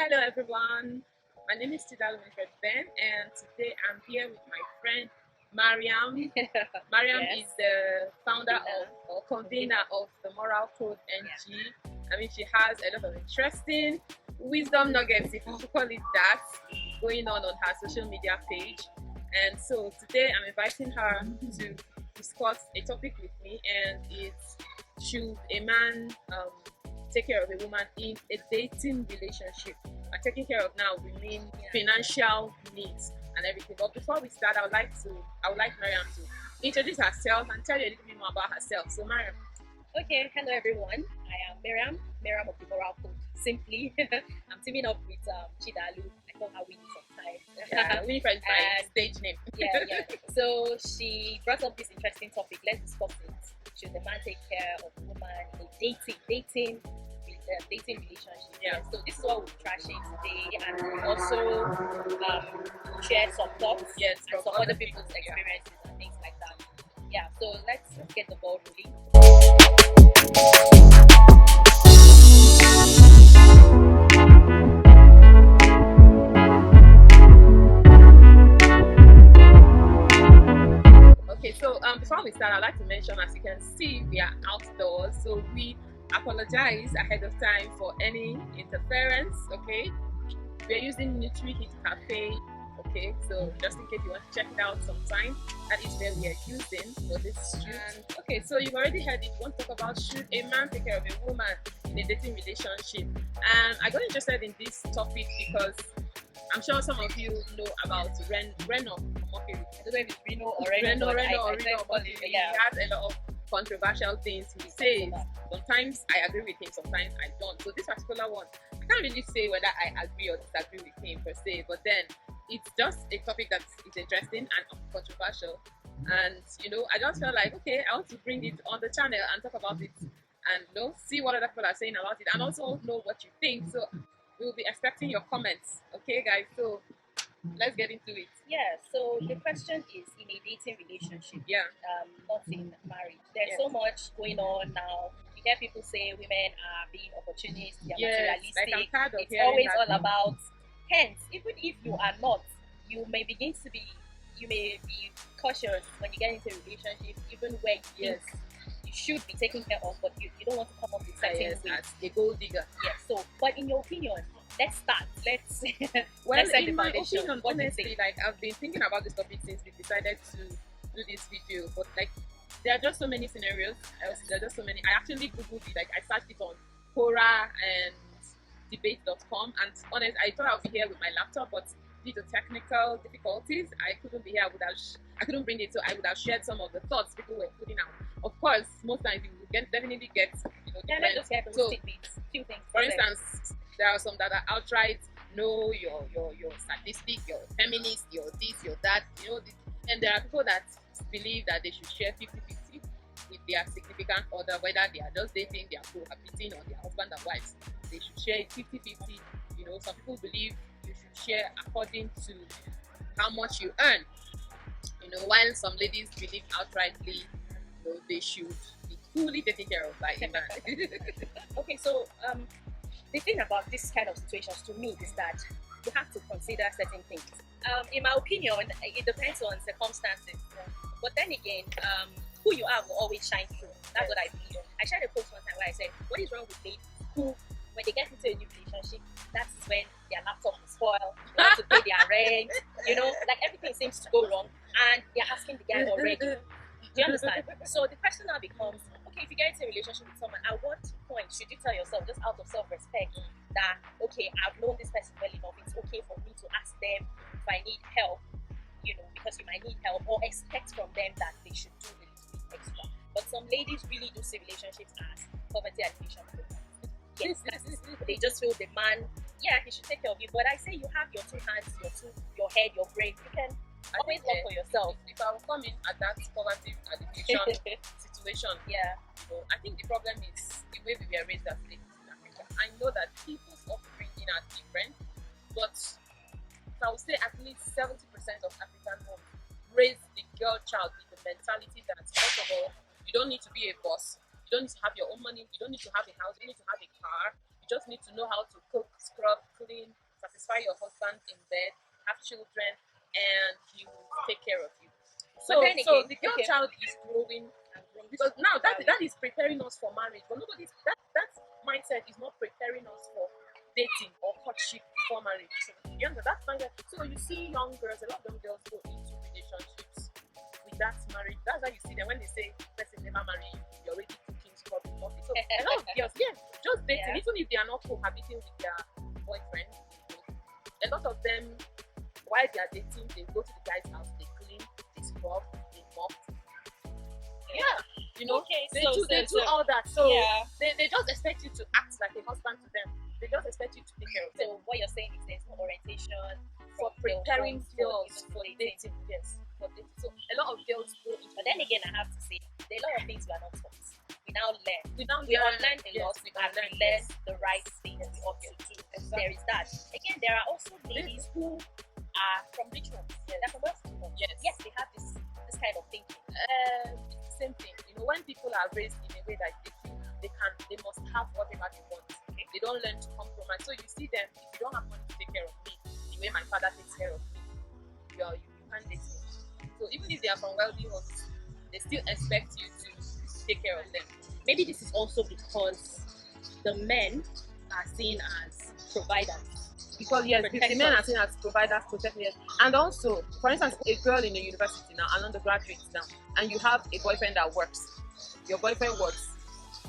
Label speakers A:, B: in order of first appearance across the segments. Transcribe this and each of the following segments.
A: Hello everyone, my name is Winifred Ben and today I'm here with my friend Maryam. Maryam
B: Yes.
A: is the founder
B: Convener.
A: or convener of the Moral Code NG. I mean, she has a lot of interesting wisdom nuggets, if you could call it that, going on her social media page. And so today I'm inviting her to discuss a topic with me, and it's should a man take care of a woman in a dating relationship? And taking care of now, we mean financial needs and everything. But before we start, I would like Maryam to introduce herself and tell you a little bit more about herself. So Maryam.
B: Okay, hello everyone. I am Maryam of the Moral Code. Simply, I'm teaming up with Chidalu. I call her Winnie sometimes.
A: Yeah, Winifred is my stage name.
B: yeah. So she brought up this interesting topic. Let's discuss it. Should the man take care of the woman in a dating relationship?
A: Yeah.
B: So this is what we're trashing today, and we'll also share some thoughts
A: Yes,
B: and
A: from
B: some other people's
A: people, yeah.
B: experiences and things like that. Yeah. So let's get the ball rolling.
A: Okay, so before we start, I'd like to mention, as you can see, we are outdoors, so we apologize ahead of time for any interference. Okay, we are using Nutrihit Cafe. Okay, so just in case you want to check it out sometime, that is where we are using for this shoot. Okay, so you've already heard it. We want to talk about should a man take care of a woman in a dating relationship. And I got interested in this topic because I'm sure some of you know about Reno Omokiri.
B: I don't know if it's Reno or Reno,
A: Reno
B: Omokiri.
A: Omokiri.
B: Yeah.
A: He has a lot of controversial things he says. Sometimes I agree with him, sometimes I don't. So this particular one, I can't really say whether I agree or disagree with him per se, but then it's just a topic that is interesting and controversial. And I just felt like, okay, I want to bring it on the channel and talk about it and see what other people are saying about it and also know what you think. So we will be expecting your comments. Okay, guys, so let's get into it.
B: Yeah, so the question is in a dating relationship,
A: Yeah.
B: not in marriage. There's
A: Yes.
B: so much going on now. You hear people say women are being opportunists, they're
A: Yes,
B: materialistic.
A: like I'm tired of
B: It's
A: hearing
B: always
A: that.
B: all about. Hence, even if you are not, you may be cautious when you get into a relationship, even where you
A: Yes.
B: think you should be taken care of, but you don't want to come up with certain
A: Yes,
B: ways.
A: as a gold digger.
B: Yeah, so, but in your opinion, let's start. Let's
A: Well,
B: let's set
A: in
B: the
A: my
B: foundation.
A: opinion,
B: What do you
A: honestly,
B: think?
A: like I've been thinking about this topic since we decided to do this video, but like there are just so many scenarios. There are just so many. I actually googled it, like I searched it on Quora and debate.com, and honest, I thought I would be here with my laptop, but due to technical difficulties, I couldn't be here. I couldn't bring it, so I would have shared some of the thoughts people were putting out. Of course, most times you will definitely get
B: Yeah, let's just get those
A: So,
B: tidbits. Few things.
A: for instance, there are some that are outright no, you're sadistic, you're feminist, you're this, you're that, and there are people that believe that they should share 50-50 with their significant other, whether they are just dating, they are cohabiting, or their husband and wives. They should share it 50-50. Some people believe you should share according to how much you earn. While some ladies believe outrightly, they should be fully taken care of by a man.
B: Okay, so the thing about this kind of situations to me is that you have to consider certain things. In my opinion, it depends on circumstances. But then again, who you are will always shine through. That's what I feel. I shared a post one time where I said, what is wrong with ladies who, when they get into a new relationship, that's when their laptop will spoil, they want to pay their rent, like everything seems to go wrong, and they're asking the guy already. Do you understand? So the question now becomes, okay, if you get into a relationship with someone, at what point should you tell yourself, just out of self-respect, that, okay, I've known this person well enough, it's okay for me to ask them if I need help, because you might need help, or expect from them that they should do a little bit extra. But some ladies really do see relationships as poverty alleviation programs. Yes, they just feel the man, yeah, he should take care of you. But I say you have your two hands, your head, your brain. You can always work for yourself.
A: If I will come in at that poverty alleviation situation,
B: Yeah.
A: I think the problem is the way we were raised as ladies in Africa. I know that people's upbringing are different, but I would say at least 70% of African homes raise the girl child with the mentality that, first of all, you don't need to be a boss, you don't need to have your own money, you don't need to have a house, you don't need to have a car, you just need to know how to cook, scrub, clean, satisfy your husband in bed, have children, and he will take care of you. So the girl child is growing and growing, because now that is preparing us for marriage. But that mindset is not preparing us for dating or courtship before marriage. So you understand that mindset. So you see young girls, a lot of young girls go into relationships with that marriage. That's why you see them when they say person never marry you, you're already cooking, scrubbing, coffee. So a lot of girls, just dating, even if they are not cohabiting with their boyfriend, a lot of them, while they are dating, they go to the guy's house, they clean, they scrub, they mop. You know, they do all that. So they just expect you to act like a husband to them. They just expect you to take care of them.
B: So what you're saying is there's no orientation
A: for preparing girls for dating. Yes, for dating. So a lot of girls go into.
B: But then again, I have to say, there are a lot of things we are not taught. We now learn. We unlearn a lot. We learn the right things we ought to do. Exactly. There is that. Again, there are also ladies who are from rich homes. They're from wealthy homes. Yes, they have this kind of thinking.
A: Same thing. You know, when people are raised in a way that they feel they must have whatever they want. Okay? They don't learn to compromise. So you see them, if you don't have money to take care of me, the way my father takes care of me, you can't date me. So even if they are from wealthy homes, they still expect you to take care of them.
B: Maybe this is also because the men are seen as providers.
A: Because yes, the men are seen as providers, protectors, and also, for instance, a girl in a university now, an undergraduate now, and you have a boyfriend that works. Your boyfriend works,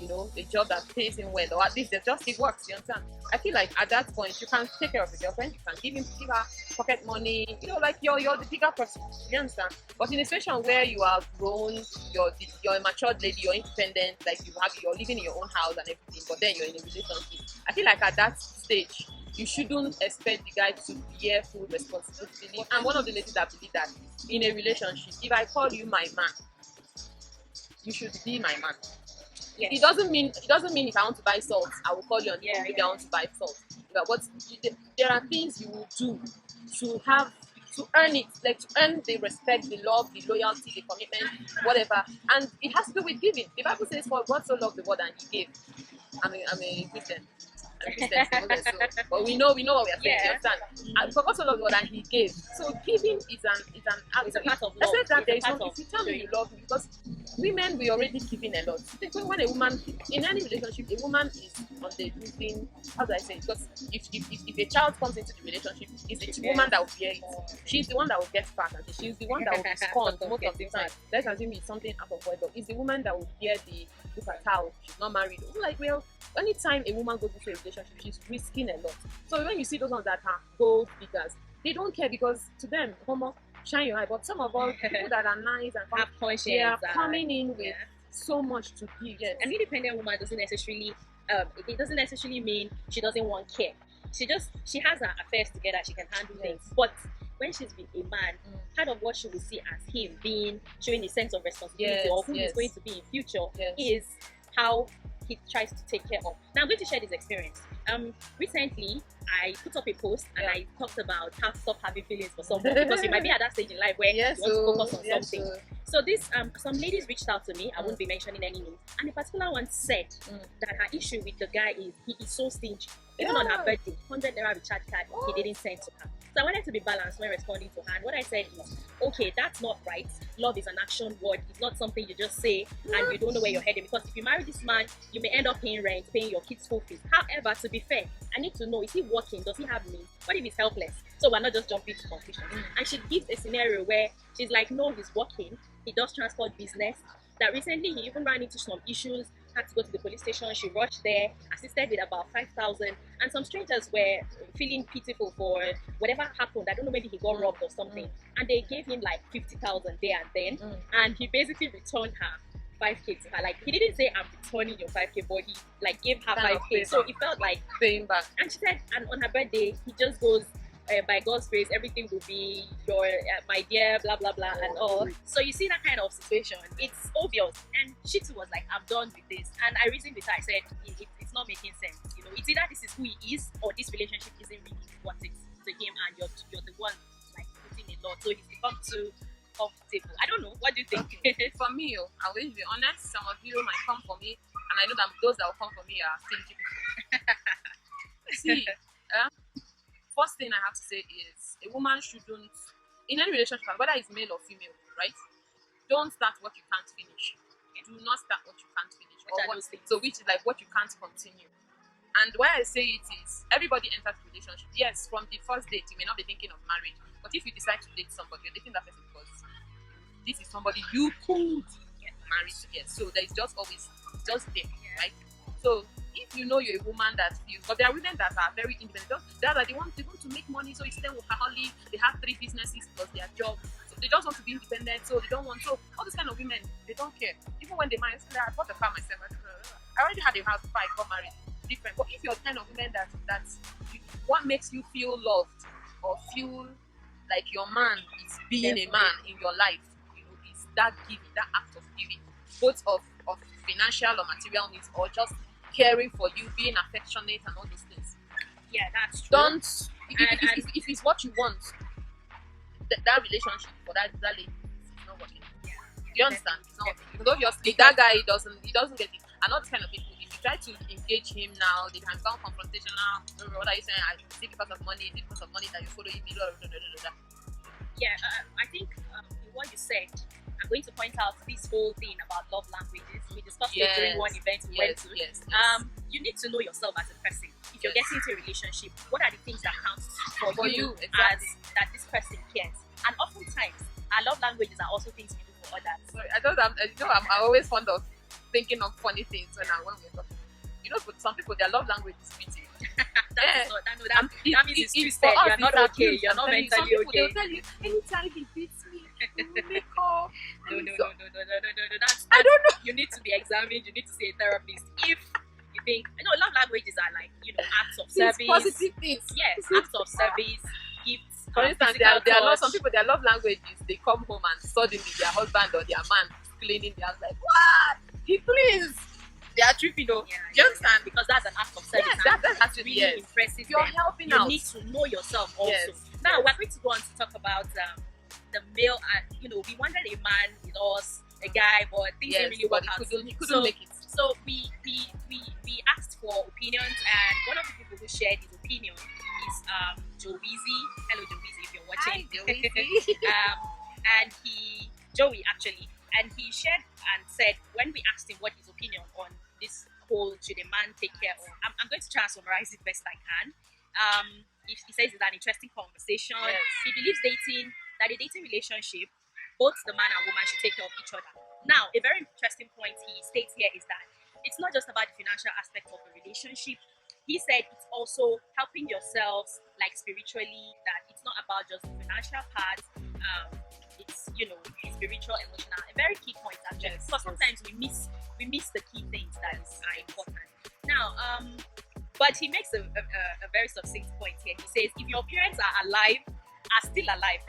A: you know, a job that pays him well, or at least it works. You understand? I feel like at that point you can take care of your girlfriend. You can give her pocket money. You know, like you're the bigger person. You understand? But in a situation where you are grown, you're a matured lady, you're independent, like you're living in your own house and everything, but then you're in a relationship. I feel like at that stage, you shouldn't expect the guy to bear full responsibility. I'm one of the ladies that believe that in a relationship, if I call you my man, you should be my man. Yes. It doesn't mean if I want to buy salt, I will call you on maybe I want to buy salt. But there are things you will do to earn it, like to earn the respect, the love, the loyalty, the commitment, whatever. And it has to do with giving. The Bible says, "For God so loved the world and He gave." I'm a Christian. But we know what we are saying. You understand? And for God so loved the world and He gave. So giving is an act.
B: It's a part of love.
A: Except that there is no. If you tell me you love me, because women we already giving a lot. When a woman in any relationship, a woman is on the losing. How do I say it? Because if a child comes into the relationship, it's the woman that will bear it. She's the one that will get fat, and she's the one that will be scorned most of the time. Let's assume it's something out of wedlock. It's the woman that will bear the look at how she's not married. Like, well, anytime a woman goes into a relationship, she's risking a lot. So when you see those ones that are gold diggers, they don't care, because to them, homo, shine your eye. But some of us, people that are nice and
B: have conscience,
A: they are coming in with so much to give. Yes.
B: An independent woman doesn't necessarily it doesn't necessarily mean she doesn't want care. She has her affairs together, she can handle things. But when she's with a man, part of what she will see as him showing a sense of responsibility or who he's going to be in future is how he tries to take care of. Now I'm going to share this experience. Recently I put up a post and I talked about how to stop having feelings for someone, because you might be at that stage in life where you want to focus on something. So this some ladies reached out to me. I won't be mentioning any names, and a particular one said that her issue with the guy is he is so stingy. Even on her birthday, 100 naira recharge card he didn't send to her. So I wanted to be balanced when responding to her. And what I said is, okay, that's not right. Love is an action word. It's not something you just say and you don't know where you're heading. Because if you marry this man, you may end up paying rent, paying your kids' school fees. However, to be fair, I need to know, is he working? Does he have means? What if he's helpless? So we're not just jumping to conclusions. And she gives a scenario where she's like, no, he's working. He does transport business. That recently he even ran into some issues, had to go to the police station. She rushed there, assisted with about 5,000, and some strangers were feeling pitiful for whatever happened. I don't know, maybe he got robbed or something, and they gave him like 50,000 there and then, and he basically returned her 5K to her. Like, he didn't say I'm returning your 5K, but he like gave her 5K, so it felt like
A: paying back.
B: And she said, and on her birthday he just goes, by God's grace, everything will be your my dear, blah blah blah, and all. So you see that kind of situation, it's obvious. And she too was like, I'm done with this. And I reasoned with her. I said, it's not making sense. You know, it's either this is who he is, or this relationship isn't really what it's to him, and you're the one like putting a lot. So he's become too comfortable. I don't know. What do you think?
A: For me, I will be honest. Some of you might come for me, and I know that those that will come for me are stingy people. See, first thing I have to say is a woman shouldn't, in any relationship, whether it's male or female, right? Don't start what you can't finish. Do not start what you can't finish. Which is like what you can't continue. And why I say it is, everybody enters a relationship. Yes, from the first date, you may not be thinking of marriage. But if you decide to date somebody, you're dating that person because this is somebody you could get married to. Yes. So there is just always just there, right? So if you know you're a woman that feels, but there are women that are very independent. They want to make money, so you see them with workaholic. They have 3 businesses plus their job. So they just want to be independent. So they don't want. So all these kind of women, they don't care. Even when they marry, I bought a car myself. I already had a house before I got married. Different. But if you're the kind of woman that what makes you feel loved or feel like your man is being a man in your life, is that giving, that act of giving, both of financial or material needs, or just caring for you, being affectionate and all those things.
B: Yeah, that's true.
A: Don't if it's what you want, that relationship for that lady is not working. You understand? It's not working. Because obviously that guy doesn't get it. And all these kind of people, if you try to engage him now, they can become confrontational. What are you saying? I see because of money, is it because of money that you follow me?
B: Yeah, I think in what you said, I'm going to point out this whole thing about love languages. We discussed it during one event we went to.
A: Yes.
B: You need to know yourself as a person. If you're getting into a relationship, what are the things that count for you
A: exactly.
B: as that this person cares? And oftentimes, our love languages are also things we do for others.
A: Sorry, I'm always fond of thinking of funny things when we're talking. For some people, their love language is pretty.
B: that means it's twisted. You're not okay. You're not mentally okay.
A: They'll tell you, anytime he beats me, make up.
B: No.
A: I don't know.
B: You need to be examined. You need to see a therapist. If you think, love languages are like, acts of service.
A: Positive things.
B: Yes, acts of service, gifts.
A: For instance, there are some people, their love language is they come home and suddenly their husband or their man is cleaning their house like, what? He cleans. They are tripping though.
B: Yeah,
A: you understand?
B: Because that's an act of service.
A: Yes, that has to be
B: really impressive.
A: You're helping out.
B: You need to know yourself also.
A: Yes.
B: Now we're going to go on to talk about the male. We wanted a man with us, a guy, but things didn't really work out.
A: He couldn't make it.
B: So we asked for opinions, and one of the people who shared his opinion is Joeezy. Hello, Joeezy, if you're watching.
A: Hi,
B: and Joey actually. And he shared and said, when we asked him what his opinion on this whole should a man take care of, I'm going to try and summarize it best I can. He says it's an interesting conversation.
A: Yes.
B: He believes that a dating relationship, both the man and woman should take care of each other. Now, a very interesting point he states here is that it's not just about the financial aspect of the relationship. He said it's also helping yourselves like spiritually, that it's not about just the financial part. It's spiritual, emotional, a very key point actually. Because sometimes we miss the key things that are important. Now, but he makes a very succinct point here. He says, if your parents are still alive,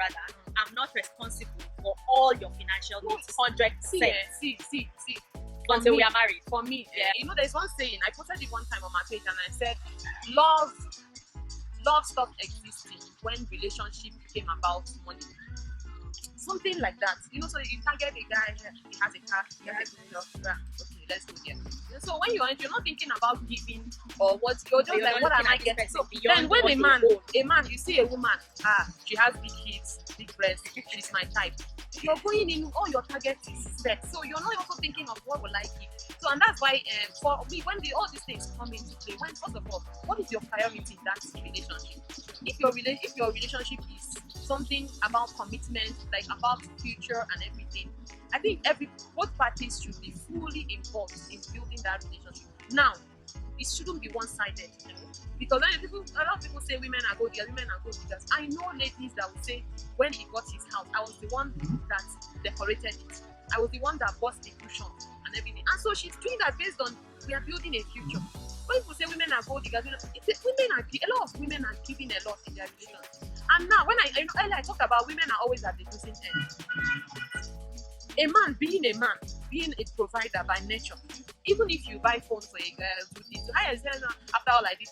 B: I'm not responsible for all your financial needs, 100%.
A: See.
B: Until we are married.
A: For me, there's one saying. I posted it one time on my page, and I said, love stopped existing when relationship became about money. Something like that, so you can't get a guy, he has a car, he has a job, okay, let's go there. So when you're not thinking about giving or what, you're just like, what am I getting? So then when a man, you see a woman, she has big hips, big breasts, she's my type. You're going in, all your target is set. So you're not also thinking of what will I give. So and that's why for me, when all these things come into play, first of all, what is your priority in that relationship? If your relationship is something about commitment, like about future and everything, I think both parties should be fully involved in building that relationship. Now, it shouldn't be one-sided, because a lot of people say women are gold diggers, women are gold diggers. I know ladies that will say, when he got his house, I was the one that decorated it. I was the one that bought the cushions and everything. And so she's doing that based on, we are building a future. When people say women are gold diggers, a lot of women are giving a lot in their relationship. And now, when I talked about women are always at the losing end. A man, being a provider by nature, even if you buy phones for a girl, after all I did,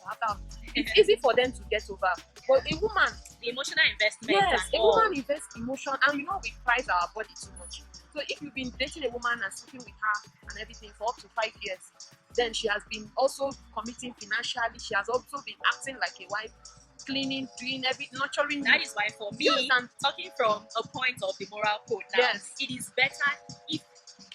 A: it's easy for them to get over. But a woman,
B: the emotional investment.
A: Yes, a woman invests emotion, and we price our body too much. So if you've been dating a woman and sleeping with her and everything for up to 5 years, Then she has been also committing financially. She has also been acting like a wife, cleaning, doing everything, nurturing.
B: That is why for me, talking from a point of the moral code now, it is better if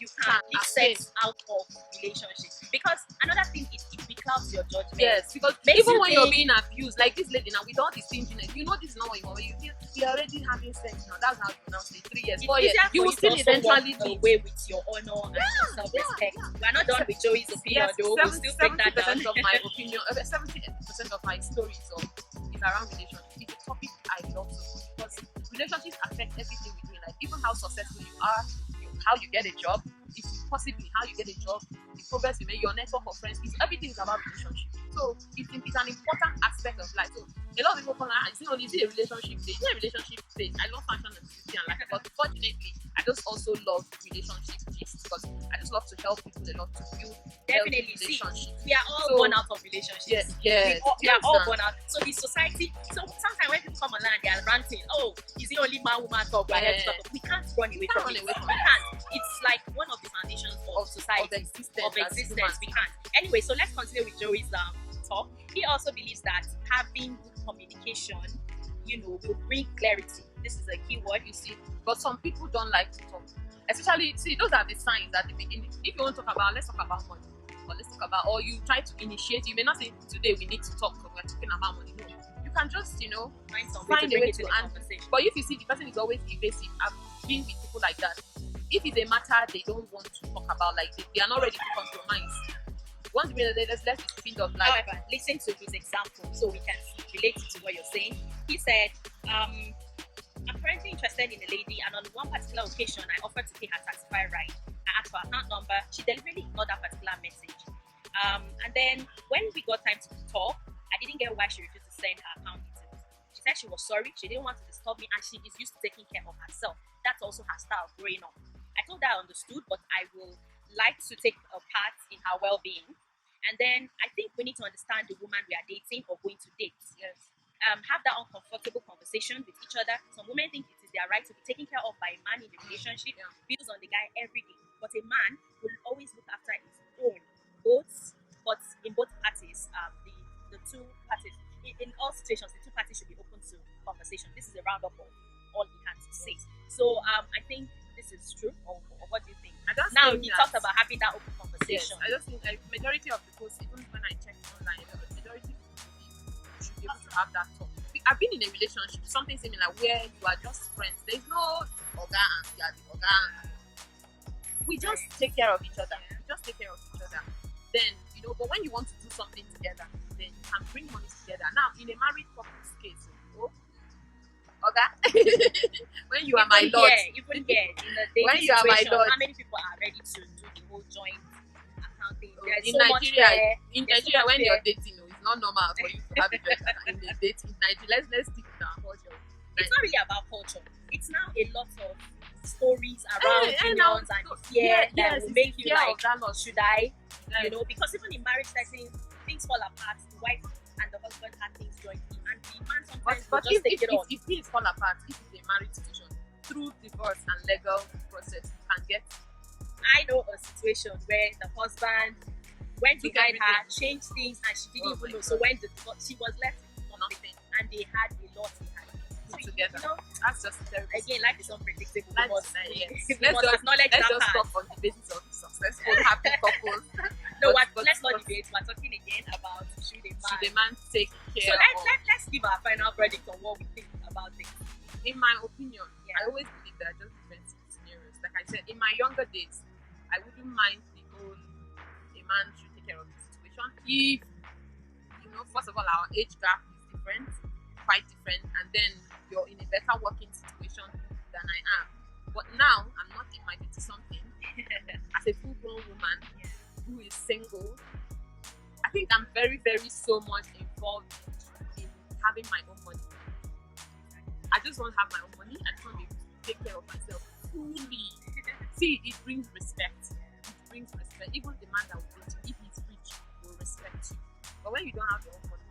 B: you can set out of relationship, because another thing is it beclouds your judgment.
A: Yes, because even when you're being abused, like this lady now, with all this stinginess, you know this is not what you want. You feel we are already having sex now. That's how you now say 3 years, 4 years. You will still eventually
B: walk away with your honor and self-respect. We are not done with Joey's opinion, though. We'll still take that down.
A: 70% of my opinion, 70% of my stories is around relationships. It's a topic I love so much because relationships affect everything we do in life, even how successful you are, how you get a job, if possibly how you get a job, the progress you make, your network of friends, everything is about relationship. So it's an important aspect of life. So a lot of people come like, is it a relationship stage? It's a relationship stage. I love fashion and beauty and life, but fortunately, I just also love relationship gist because I just love to help people a lot to build
B: definitely relationships. We are all born out of relationships.
A: Yes,
B: we are all born out. So the society. So sometimes when people come online, they are ranting. Oh, is it only man woman talk? We can't run away from it. We can't. It's like one of the foundations of society of existence. We can't. Anyway, so let's continue with Joey's talk. He also believes that having good communication, will bring clarity. This is a key word, you see.
A: But some people don't like to talk. Especially, those are the signs at the beginning. If you want to talk about, let's talk about money. Or let's talk about, or you try to initiate. You may not say, today we need to talk because we're talking about money. No. You can just, find a way to answer. But if you see the person is always evasive, I've been with people like that. If it's a matter they don't want to talk about, like they are not ready to compromise. Once we let's think of like.
B: However, listen to his example so we can relate it to what you're saying. He said, I'm currently interested in a lady, and on one particular occasion, I offered to pay her taxify ride. I asked for her account number. She deliberately ignored that particular message. And then when we got time to talk, I didn't get why she refused to send her account details. She said she was sorry, she didn't want to disturb me, and she is used to taking care of herself. That's also her style growing up. I told her I understood, but I will like to take a part in her well-being. And then I think we need to understand the woman we are dating or going to date.
A: Yes.
B: Have that uncomfortable conversation with each other. Some women think it is their right to be taken care of by a man in the relationship, views on the guy every day. But a man will always look after his own. But in both parties, the two parties, in all situations, the two parties should be open to conversation. This is a roundup of all he had to say. So I think this is true, or what do you think? Now he talked about having that open conversation.
A: Yes, I just think majority of the posts, even when I check online, the majority of people should be able to have that talk. I've been in a relationship, something similar, where you are just friends. There's no oga and you are the oga. We just take care of each other. Then, but when you want to do something together, then you can bring money together. Now, in a married couple's case, when you are my lord,
B: even here in the dating
A: when you are my lord,
B: how many people are ready to do the whole joint accounting?
A: In Nigeria, when you're dating, it's not normal for you to have it in a date. In Nigeria, let's stick to our culture.
B: It's not really about culture. It's now a lot of stories around unions and fear that will make you like, should I? Because even in marriage settings, things fall apart. The wife and the husband had things jointly, and the man sometimes will just take it on.
A: If things fall apart, if it's a marriage situation, through divorce and legal process, you can get.
B: I know a situation where the husband went to guide her, changed things, and she didn't even know. So when she was left with nothing, and they had a lot they had put together.
A: That's just terrible.
B: Again, life is unpredictable.
A: Let's just talk on the basis of successful, happy couples.
B: Let's not debate. We're talking again about should a man
A: take care.
B: So let's give our final verdict on what we think about it.
A: In my opinion, I always believe there are just different scenarios. Like I said, in my younger days, I wouldn't mind the whole a man should take care of the situation. If first of all, our age gap is different, quite different, and then you're in a better working situation than I am. But now I'm not in my 20-something. As a full-grown woman who is single, I think I'm very, very so much involved in having my own money. I just want to have my own money. I just want to be able to take care of myself fully. See, it brings respect. Even the man that will date you, if he's rich, will respect you. But when you don't have your own money,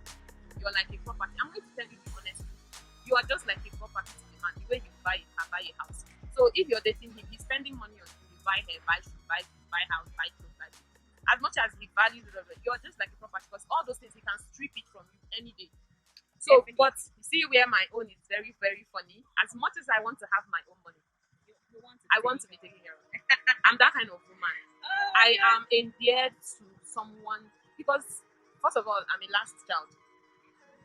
A: you're like a property. I'm going to tell you the honest truth. You are just like a property to the man. The way you buy a car, buy a house. So if you're dating him, he's spending money on you. You buy hair, buy shoes, buy house, buy clothes, buy food. As much as he values it, you're just like a property, because all those things he can strip it from you any day. So,
B: Definitely.
A: but you see where my own is very, very funny. As much as I want to have my own money,
B: You want to
A: I want to be taken care of. I'm that kind of woman.
B: Oh,
A: I
B: God.
A: am endeared to someone because, first of all, I'm a last child,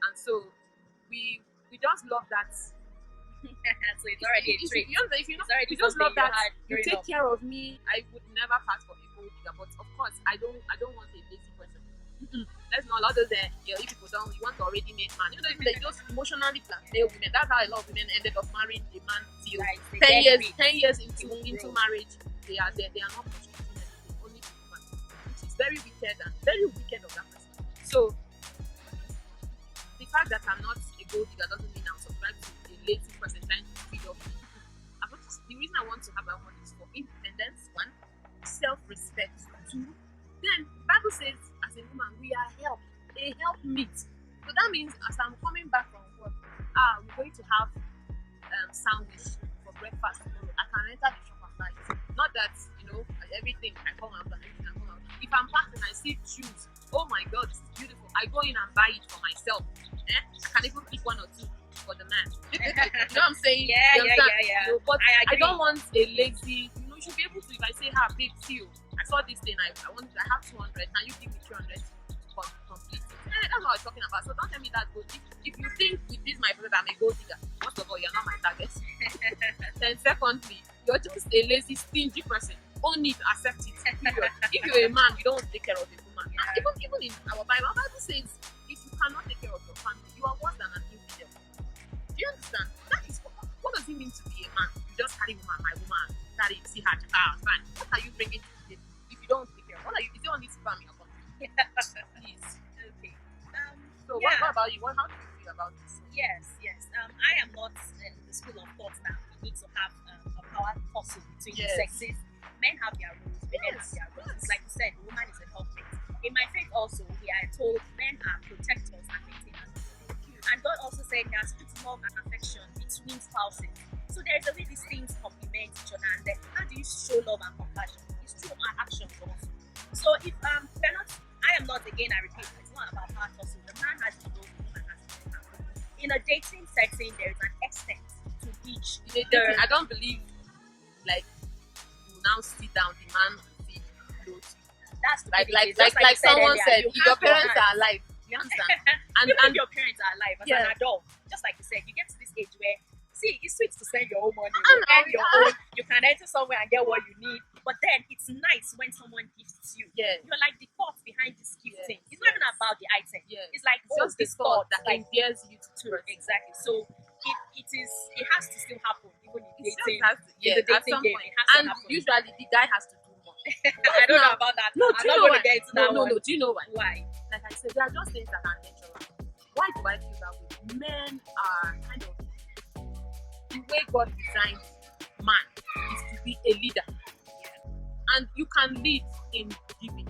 A: and so we just love that.
B: So it's already a trait.
A: If you know,
B: It's already
A: you just love
B: something you
A: that
B: had
A: you
B: growing
A: take
B: up.
A: care of me. I would never pass for a gold digger, but of course, I don't want a lazy person. Let's not allow those if people don't, you want to already made man. You know, they just emotionally blackmail women. That's how a lot of women ended up marrying a man till
B: Like, they
A: 10
B: get
A: years,
B: weak.
A: 10 years into
B: grow.
A: marriage. They are not contributing anything, only to the woman, which is very wicked and very wicked of that person. So the fact that I'm not a gold digger doesn't mean I'm subscribed to a lazy person trying to feed off me. The reason I want to have my own is for independence, one, self-respect, two. Then the Bible says, as a woman, we are a helpmeet. So that means as I'm coming back from work, we're going to have sandwich for breakfast tomorrow. I can enter the shop and buy it. Not that, everything I come out. If I'm back and I see shoes, oh my God, this is beautiful. I go in and buy it for myself. I can even pick one or two for the man. You know what I'm saying?
B: Yeah.
A: But
B: I agree.
A: I don't want a lazy. You should be able to. If I say, babe, see you. I saw this thing. I have 200. Can you give me 300 to complete it? That's what I was talking about. So don't tell me that gold. If you think with this my brother I'm a gold digger, first of all, you're not my target. Then secondly, you're just a lazy, stingy person. Own it, accept it. Period. If you're a man, you don't want to take care of a woman.
B: Yeah.
A: Even in our Bible says, if you cannot take care of your family, you are worse than an infidel. Do you understand? That is what does it mean to be a man? You just carry my woman, carry, see her, fine. What are you bringing to the table if you don't take care of? What are you? Is it only spam in your country? Please.
B: Okay.
A: So
B: yeah.
A: what about you? How do you feel about this?
B: Yes. I am not in the school of thought that we need to have a power tussle between the sexes. Men have their roles, women have their roles. It's like you said, the woman is a helpmate. In my faith also, we are told men are protectors and maintainers. And God also said there has love and affection between spouses. So there is a way these things complement each other, and then how do you show love and compassion? It's through our actions also. So if we're not, I am not, again I repeat, it's not about power tussle. The man has his role, the woman has his role. In a dating setting, there is an extent to which
A: I don't believe like you now sit down, the man will feed clothes.
B: That's
A: like someone said, if your parents are alive, you understand?
B: and if your parents are alive as an adult, just like you said, you get to this age where it's sweet to spend your own money, earn your own, you can enter somewhere and get what you need, but then it's nice when someone gifts you. You're like the thought behind this gifting. It's not even about the item. It's like
A: just the thought that endears you to it.
B: Exactly. So it has to still happen even in dating.
A: In the dating game, it has to happen. Usually the guy has to do more.
B: I don't know about that.
A: No,
B: I'm not going to get into that one.
A: No. Do you know why?
B: Why?
A: Like I said, there are just things that are natural. Why do I feel that way? Men are kind of the way God designed man is to be a leader. And you can lead in giving.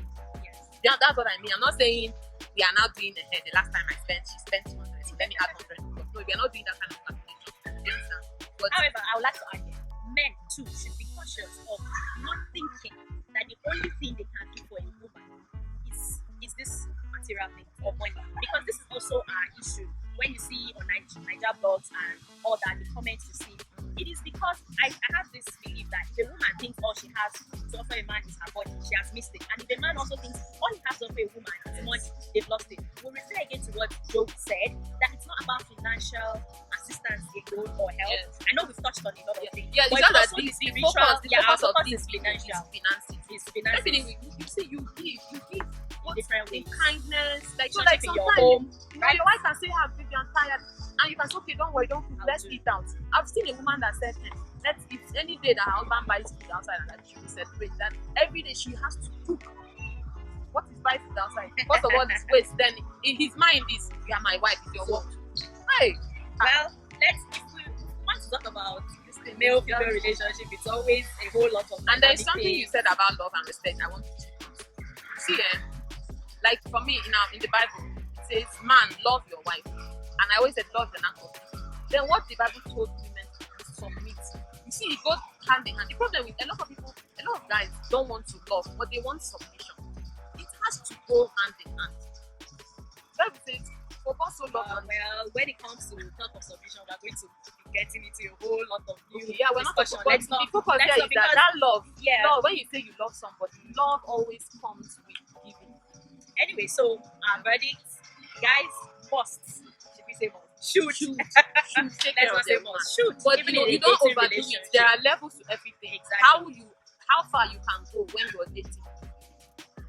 A: That's what I mean. I'm not saying we are now doing ahead. The last time she spent 200, so let me add 100. No, we are not doing that kind of calculation. You understand? But
B: however, I would like to add here, men too should be cautious of not thinking that the only thing they can do for a woman is this material thing or money, because this is also our issue. When you see on Niger blogs and all that, the comments you see, it is because I have this belief that if a woman thinks all she has to offer a man is her body, she has missed it. And if a man also thinks all he has to offer a woman is money, they've lost it. We'll refer again to what Joe said, that it's not about financial assistance alone or help. I know we've touched on a lot of things.
A: But it's also the focus of this
B: financial.
A: It's finances. Everything you see, you give.
B: Different ways.
A: Kindness, like
B: sometimes
A: in
B: your home.
A: Right? Your wife can say, baby, I'm tired. And you can say, okay, don't worry, don't cook, let's eat out. I've seen a woman that said, let's eat any day that her husband buys food outside and that she will celebrate that every day she has to cook. What is buy food outside? First of all, it's waste. Then in his mind is, you are my wife, it's your work. Hey.
B: Well, if we want to talk about the male-female relationship, it's always a whole lot of.
A: And there's something you said about love and respect I want to see. Like for me, in the Bible, it says, man, love your wife. And I always said, love the knack of it. Then what the Bible told women is submit. You see, it goes hand in hand. The problem with a lot of guys don't want to love, but they want submission. It's has to go hand in hand. That's it. Focus so long on
B: well, when it comes to thought of submission, we're going to be getting into a whole lot of new
A: we're not
B: discussion.
A: talking about the focus there is that love.
B: Yeah.
A: Love, when you say you love somebody, love always comes with giving.
B: Anyway, so our verdict, guys, must. Should we say must? Should.
A: Take care of them.
B: Should.
A: But you don't overdo it. There are levels to everything.
B: Exactly.
A: How far you can go when you're dating.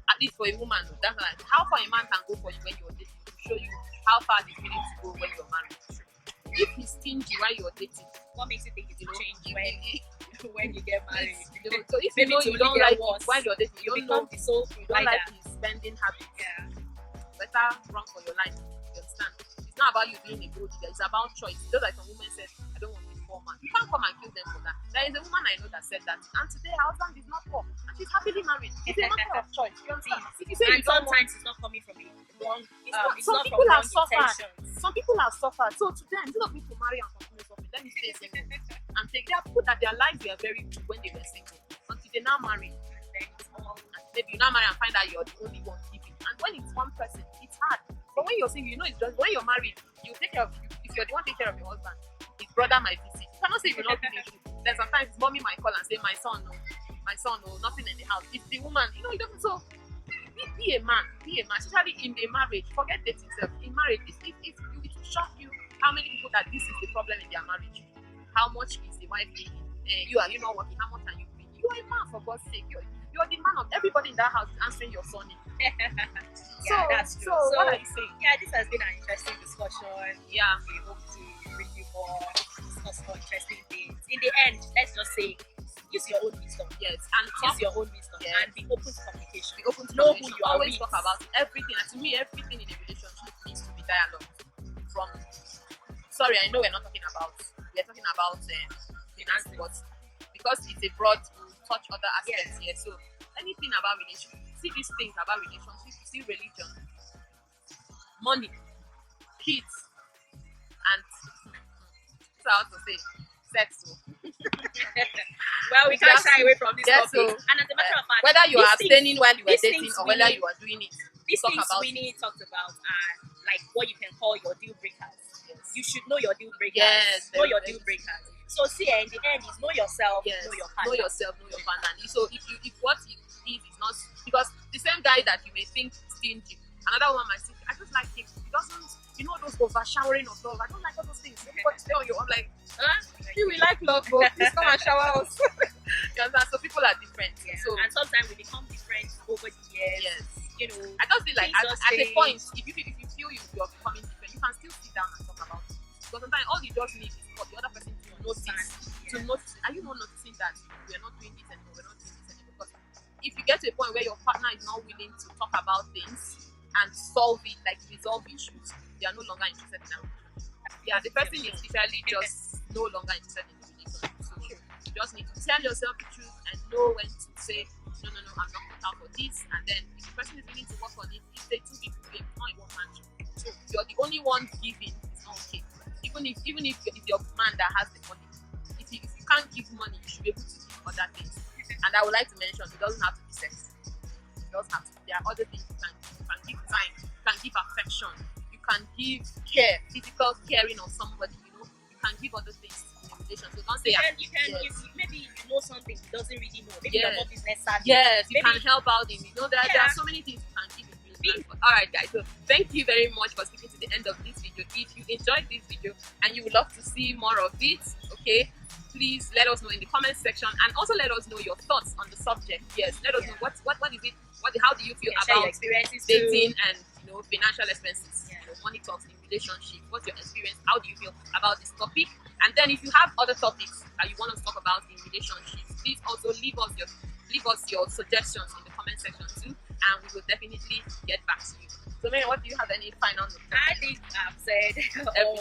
A: At least for a woman, that's like how far a man can go for you when you're dating to show you how far he's willing to go when you're married. If he's stingy while you're dating,
B: what makes you think it will change when you get married?
A: So if you know you don't like it while you're dating, you don't like his spending habits.
B: Yeah.
A: Better run for your life. You understand? It's not about you being a gold digger. It's about choice. Just like some women said, I don't want this poor man. You can't come and kill them for that. There is a woman I know that said that, and today her husband is not poor, and she's happily married. It's a matter of choice. You understand? If you say
B: and
A: you don't
B: sometimes it's not coming from it.
A: Some people have suffered. Some people have suffered. So to them, instead of me to marry and continue suffering, let me stay single and take. There are people that their lives were very good when they were single until they now marry. And maybe you now marry and find out you're the only one giving. And when it's one person, it's hard. But when you're single, you know it's just when you're married, you take care of you. If you're the one taking care of your husband, his brother might visit. You cannot say you're not giving food. Then sometimes mommy might call and say, my son, no, nothing in the house. It's the woman, you don't. So be a man, especially in a marriage. Forget dating self. In marriage, it will shock you how many people that this is the problem in their marriage. How much is the wife taking? You are not working. How much are you bringing? You are a man, for God's sake. You're the man of everybody in that house is answering your son.
B: That's true.
A: So what are you saying?
B: Yeah, this has been an interesting discussion.
A: Yeah,
B: we hope to bring you more, discuss more interesting things. In the end, let's just say, use your own wisdom.
A: Yes, and
B: use your own wisdom, and be open to communication.
A: Be open to
B: know
A: communication.
B: Who you are.
A: Always talk about everything. And to me, everything in a relationship needs to be dialogue. Sorry, I know we're talking about finance, but because it's a broad, we'll touch other aspects here. So anything about relationship, see these things about relationships, see religion, money, kids, and so I also say sex.
B: Well, we can't shy away from this topic. And as a matter of fact,
A: whether you are abstaining while you are dating or whether you are doing it,
B: these things Winnie talked about are like what you can call your deal breakers. Yes. You should know your deal breakers.
A: Yes,
B: know your deal breakers. So see, in the end, is know yourself,
A: yes.
B: know your partner.
A: Know yourself, know your partner. So if what you give is not, because the same guy that you may think stingy, another one might think, I just like him. He doesn't, those overshowering of love. I don't like all those things. Everybody stay on you. I'm like, we like love, but please come and shower us. So people are different.
B: Yeah.
A: So
B: and sometimes we become different over the years.
A: Yes.
B: I
A: just feel like at a point, if you feel you're becoming different, you can still sit down and talk about it. Because sometimes all you just need is for the other person to notice. To notice. Are you not noticing that we're not doing this anymore? We're not doing this anymore? Because if you get to a point where your partner is not willing to talk about things and solve it, like resolve issues, they are no longer interested in that relationship. Yeah, the person is literally just no longer interested in the relationship. So you just need to tell yourself the truth and know when to say, no, I'm not cut out for this. And then if the person is willing to work on it, if they two people do it, it's not a one man show. So you're the only one giving, it's not okay. Even if it's your man that has the money, if you can't give money, you should be able to give other things. And I would like to mention, it doesn't have to be sex. It doesn't have to be. There are other things you can give. You can give time. You can give affection. You can give care, physical caring of somebody. You can give other things in a relation. So don't say
B: maybe you know something he doesn't really know. Maybe you're not business savvy.
A: Yes, you can help out in. There are so many things you can give in relation. Alright guys, so thank you very much for sticking to the end of this video. If you enjoyed this video and you would love to see more of it, okay, please let us know in the comment section, and also let us know your thoughts on the subject. Yes, let us know what is it, how do you feel about
B: experiences
A: dating and financial expenses, money talks in relationship. What's your experience? How do you feel about this topic? And then if you have other topics that you want us to talk about in relationships, please also leave us your suggestions in the comment section too, and we will definitely get back to you. So Maryam, what do you have any final notes?
B: I think I've said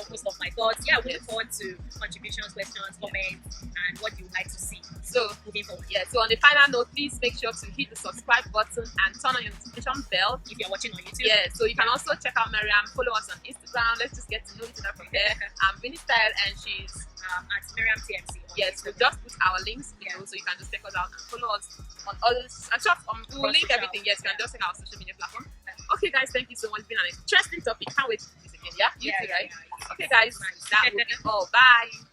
B: most of my thoughts. Yeah, we look forward to contributions, questions, comments, and what you would like to see.
A: So
B: moving forward.
A: yeah, so on the final note, please make sure to hit the subscribe button and turn on your notification bell
B: If you're watching on YouTube.
A: Yeah, so you can also check out Maryam, follow us on Instagram. Let's just get to know each other from there. I'm Winnie Style and she's
B: At Maryam TMC.
A: yes, we'll just put our links below so you can just check us out and follow us on all this. And shop, we'll link everything. Yes, you can just check our social media platform. Okay, guys, thank you so much. It's been an interesting topic. Can't wait to do this again. Yeah, you too, right? Okay, guys, that will be all. Bye.